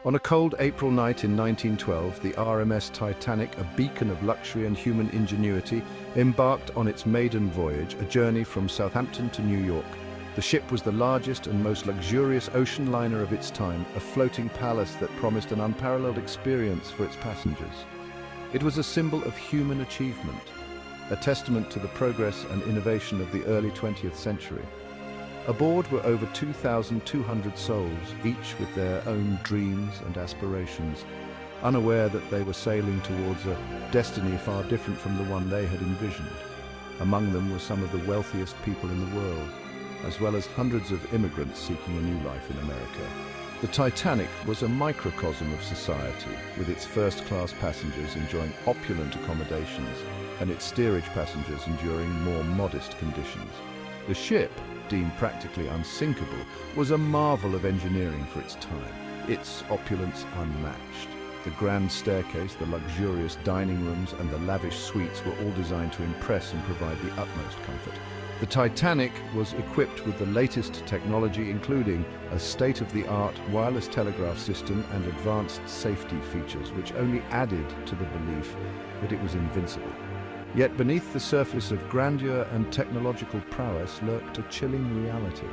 On a cold April night in 1912, the RMS Titanic, a beacon of luxury and human ingenuity, embarked on its maiden voyage, a journey from Southampton to New York. The ship was the largest and most luxurious ocean liner of its time, a floating palace that promised an unparalleled experience for its passengers. It was a symbol of human achievement, a testament to the progress and innovation of the early 20th century. Aboard were over 2,200 souls, each with their own dreams and aspirations, unaware that they were sailing towards a destiny far different from the one they had envisioned. Among them were some of the wealthiest people in the world, as well as hundreds of immigrants seeking a new life in America. The Titanic was a microcosm of society, with its first-class passengers enjoying opulent accommodations and its steerage passengers enduring more modest conditions. The ship, deemed practically unsinkable, was a marvel of engineering for its time, its opulence unmatched. The grand staircase, the luxurious dining rooms, and the lavish suites were all designed to impress and provide the utmost comfort. The Titanic was equipped with the latest technology, including a state-of-the-art wireless telegraph system and advanced safety features, which only added to the belief that it was invincible. Yet beneath the surface of grandeur and technological prowess lurked a chilling reality.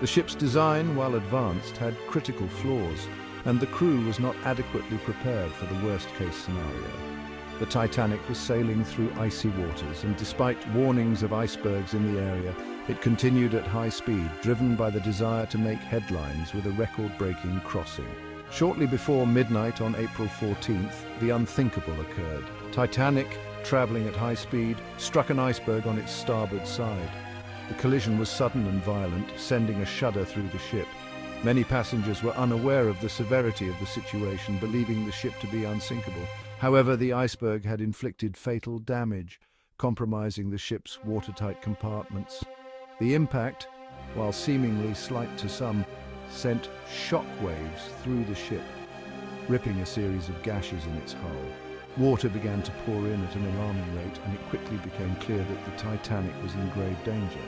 The ship's design, while advanced, had critical flaws, and the crew was not adequately prepared for the worst-case scenario. The Titanic was sailing through icy waters, and despite warnings of icebergs in the area, it continued at high speed, driven by the desire to make headlines with a record-breaking crossing. Shortly before midnight on April 14th, the unthinkable occurred. Titanic, traveling at high speed, struck an iceberg on its starboard side. The collision was sudden and violent, sending a shudder through the ship. Many passengers were unaware of the severity of the situation, believing the ship to be unsinkable. However, the iceberg had inflicted fatal damage, compromising the ship's watertight compartments. The impact, while seemingly slight to some, sent shock waves through the ship, ripping a series of gashes in its hull. Water began to pour in at an alarming rate, and it quickly became clear that the Titanic was in grave danger.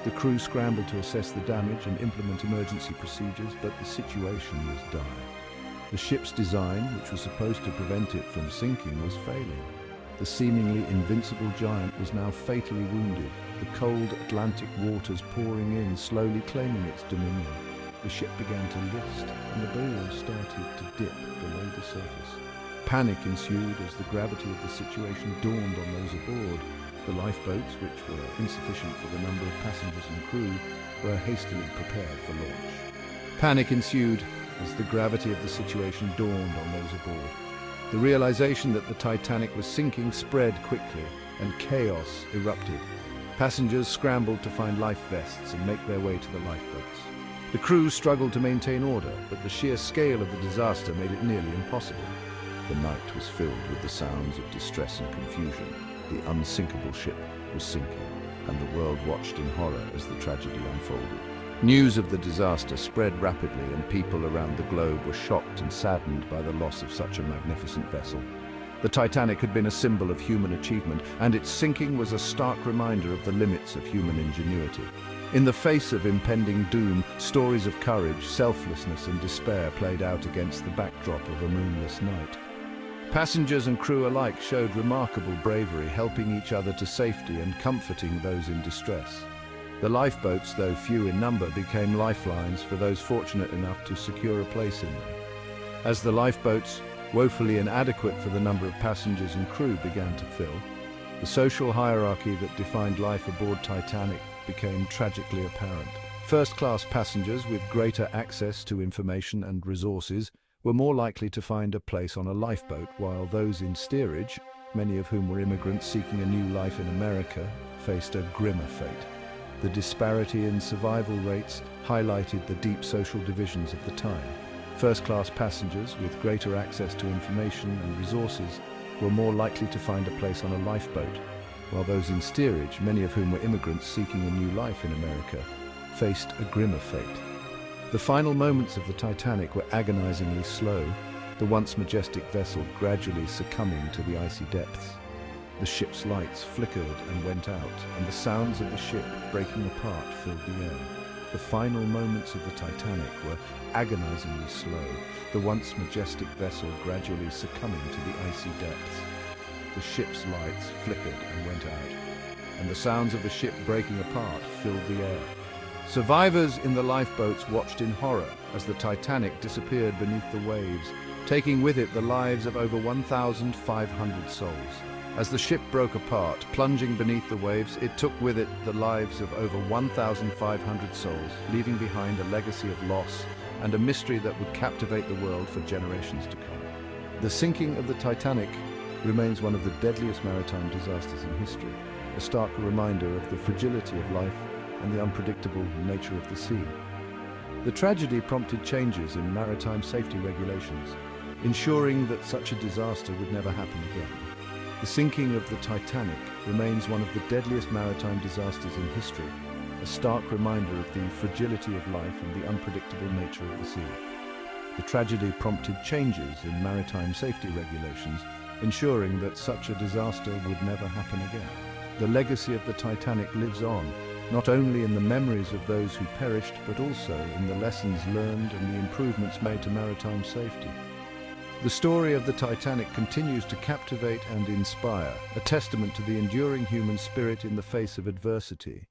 The crew scrambled to assess the damage and implement emergency procedures, but the situation was dire. The ship's design, which was supposed to prevent it from sinking, was failing. The seemingly invincible giant was now fatally wounded, the cold Atlantic waters pouring in, slowly claiming its dominion. The ship began to list, and the bow started to dip below the surface. Panic ensued as the gravity of the situation dawned on those aboard. The lifeboats, which were insufficient for the number of passengers and crew, were hastily prepared for launch. Panic ensued as the gravity of the situation dawned on those aboard. The realization that the Titanic was sinking spread quickly, and chaos erupted. Passengers scrambled to find life vests and make their way to the lifeboats. The crew struggled to maintain order, but the sheer scale of the disaster made it nearly impossible. The night was filled with the sounds of distress and confusion. The unsinkable ship was sinking, and the world watched in horror as the tragedy unfolded. News of the disaster spread rapidly, and people around the globe were shocked and saddened by the loss of such a magnificent vessel. The Titanic had been a symbol of human achievement, and its sinking was a stark reminder of the limits of human ingenuity. In the face of impending doom, stories of courage, selflessness, and despair played out against the backdrop of a moonless night. Passengers and crew alike showed remarkable bravery, helping each other to safety and comforting those in distress. The lifeboats, though few in number, became lifelines for those fortunate enough to secure a place in them. As the lifeboats, woefully inadequate for the number of passengers and crew, began to fill, the social hierarchy that defined life aboard Titanic became tragically apparent. First-class passengers with greater access to information and resources were more likely to find a place on a lifeboat, while those in steerage, many of whom were immigrants seeking a new life in America, faced a grimmer fate. The disparity in survival rates highlighted the deep social divisions of the time. First-class passengers with greater access to information and resources were more likely to find a place on a lifeboat, while those in steerage, many of whom were immigrants seeking a new life in America, faced a grimmer fate. The final moments of the Titanic were agonizingly slow, the once majestic vessel gradually succumbing to the icy depths. The ship's lights flickered and went out, and the sounds of the ship breaking apart filled the air. The final moments of the Titanic were agonizingly slow, the once majestic vessel gradually succumbing to the icy depths. The ship's lights flickered and went out, and the sounds of the ship breaking apart filled the air. Survivors in the lifeboats watched in horror as the Titanic disappeared beneath the waves, taking with it the lives of over 1,500 souls. As the ship broke apart, plunging beneath the waves, it took with it the lives of over 1,500 souls, leaving behind a legacy of loss and a mystery that would captivate the world for generations to come. The sinking of the Titanic remains one of the deadliest maritime disasters in history, a stark reminder of the fragility of life and the unpredictable nature of the sea. The tragedy prompted changes in maritime safety regulations, ensuring that such a disaster would never happen again. The sinking of the Titanic remains one of the deadliest maritime disasters in history, a stark reminder of the fragility of life and the unpredictable nature of the sea. The tragedy prompted changes in maritime safety regulations, ensuring that such a disaster would never happen again. The legacy of the Titanic lives on, not only in the memories of those who perished, but also in the lessons learned and the improvements made to maritime safety. The story of the Titanic continues to captivate and inspire, a testament to the enduring human spirit in the face of adversity.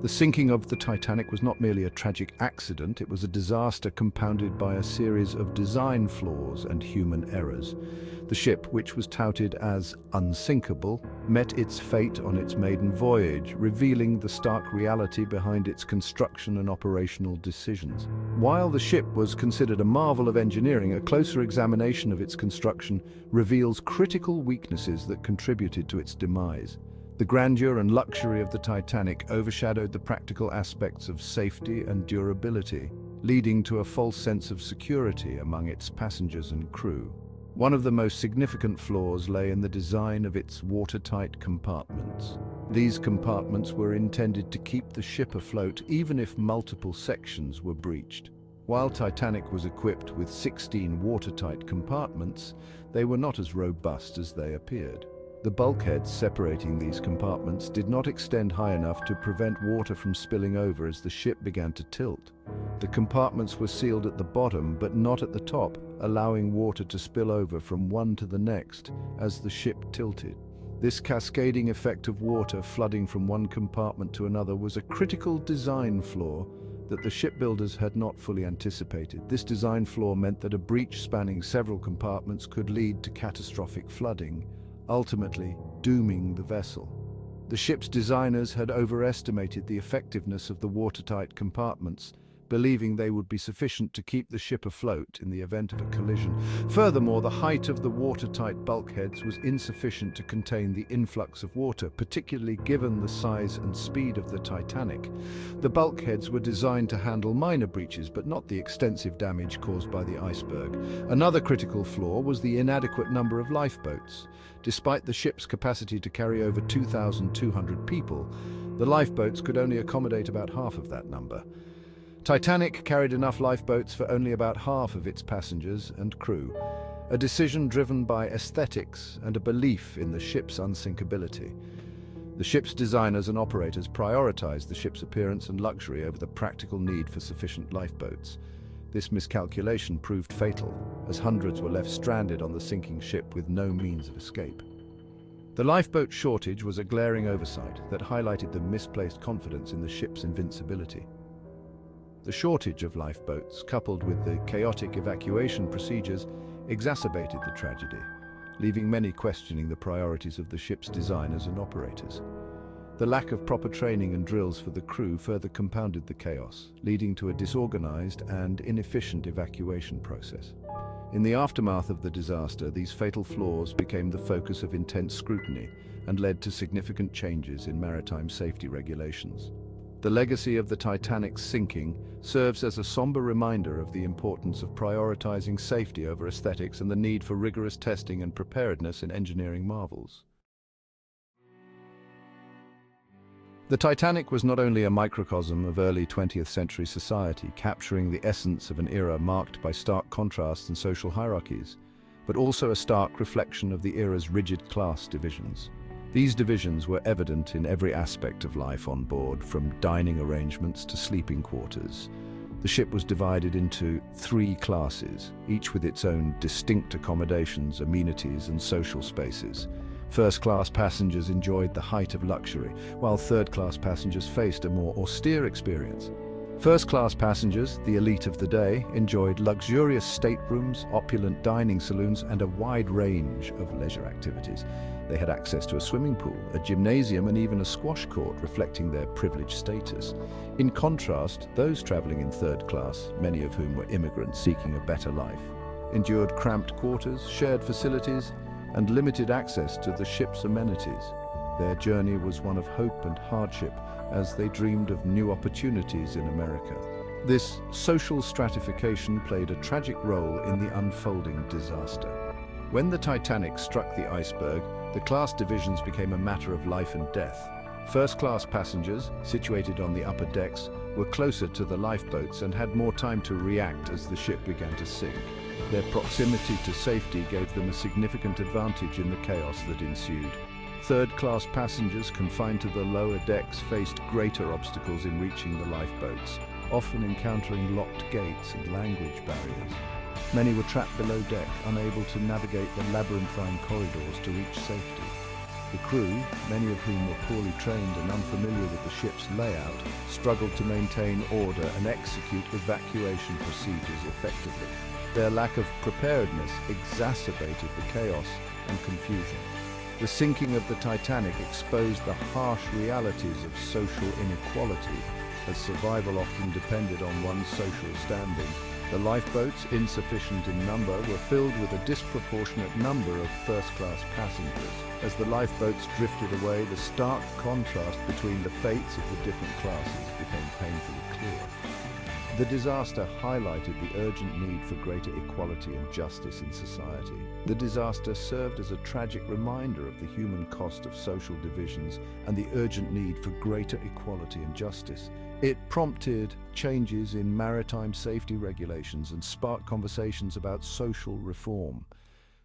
The sinking of the Titanic was not merely a tragic accident, it was a disaster compounded by a series of design flaws and human errors. The ship, which was touted as unsinkable, met its fate on its maiden voyage, revealing the stark reality behind its construction and operational decisions. While the ship was considered a marvel of engineering, a closer examination of its construction reveals critical weaknesses that contributed to its demise. The grandeur and luxury of the Titanic overshadowed the practical aspects of safety and durability, leading to a false sense of security among its passengers and crew. One of the most significant flaws lay in the design of its watertight compartments. These compartments were intended to keep the ship afloat even if multiple sections were breached. While Titanic was equipped with 16 watertight compartments, they were not as robust as they appeared. The bulkheads separating these compartments did not extend high enough to prevent water from spilling over as the ship began to tilt. The compartments were sealed at the bottom but not at the top, allowing water to spill over from one to the next as the ship tilted. This cascading effect of water flooding from one compartment to another was a critical design flaw that the shipbuilders had not fully anticipated. This design flaw meant that a breach spanning several compartments could lead to catastrophic flooding, ultimately dooming the vessel. The ship's designers had overestimated the effectiveness of the watertight compartments, believing they would be sufficient to keep the ship afloat in the event of a collision. Furthermore, the height of the watertight bulkheads was insufficient to contain the influx of water, particularly given the size and speed of the Titanic. The bulkheads were designed to handle minor breaches, but not the extensive damage caused by the iceberg. Another critical flaw was the inadequate number of lifeboats. Despite the ship's capacity to carry over 2,200 people, the lifeboats could only accommodate about half of that number. Titanic carried enough lifeboats for only about half of its passengers and crew, a decision driven by aesthetics and a belief in the ship's unsinkability. The ship's designers and operators prioritized the ship's appearance and luxury over the practical need for sufficient lifeboats. This miscalculation proved fatal, as hundreds were left stranded on the sinking ship with no means of escape. The lifeboat shortage was a glaring oversight that highlighted the misplaced confidence in the ship's invincibility. The shortage of lifeboats, coupled with the chaotic evacuation procedures, exacerbated the tragedy, leaving many questioning the priorities of the ship's designers and operators. The lack of proper training and drills for the crew further compounded the chaos, leading to a disorganized and inefficient evacuation process. In the aftermath of the disaster, these fatal flaws became the focus of intense scrutiny and led to significant changes in maritime safety regulations. The legacy of the Titanic's sinking serves as a somber reminder of the importance of prioritizing safety over aesthetics and the need for rigorous testing and preparedness in engineering marvels. The Titanic was not only a microcosm of early 20th century society, capturing the essence of an era marked by stark contrasts and social hierarchies, but also a stark reflection of the era's rigid class divisions. These divisions were evident in every aspect of life on board, from dining arrangements to sleeping quarters. The ship was divided into 3 classes, each with its own distinct accommodations, amenities, and social spaces. First-class passengers enjoyed the height of luxury, while third-class passengers faced a more austere experience. First-class passengers, the elite of the day, enjoyed luxurious staterooms, opulent dining saloons, and a wide range of leisure activities. They had access to a swimming pool, a gymnasium, and even a squash court, reflecting their privileged status. In contrast, those traveling in third class, many of whom were immigrants seeking a better life, endured cramped quarters, shared facilities, and limited access to the ship's amenities. Their journey was one of hope and hardship as they dreamed of new opportunities in America. This social stratification played a tragic role in the unfolding disaster. When the Titanic struck the iceberg, the class divisions became a matter of life and death. First-class passengers, situated on the upper decks, were closer to the lifeboats and had more time to react as the ship began to sink. Their proximity to safety gave them a significant advantage in the chaos that ensued. Third-class passengers confined to the lower decks faced greater obstacles in reaching the lifeboats, often encountering locked gates and language barriers. Many were trapped below deck, unable to navigate the labyrinthine corridors to reach safety. The crew, many of whom were poorly trained and unfamiliar with the ship's layout, struggled to maintain order and execute evacuation procedures effectively. Their lack of preparedness exacerbated the chaos and confusion. The sinking of the Titanic exposed the harsh realities of social inequality, as survival often depended on one's social standing. The lifeboats, insufficient in number, were filled with a disproportionate number of first-class passengers. As the lifeboats drifted away, the stark contrast between the fates of the different classes became painfully clear. The disaster highlighted the urgent need for greater equality and justice in society. The disaster served as a tragic reminder of the human cost of social divisions and the urgent need for greater equality and justice. It prompted changes in maritime safety regulations and sparked conversations about social reform,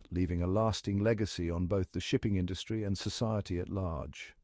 leaving a lasting legacy on both the shipping industry and society at large.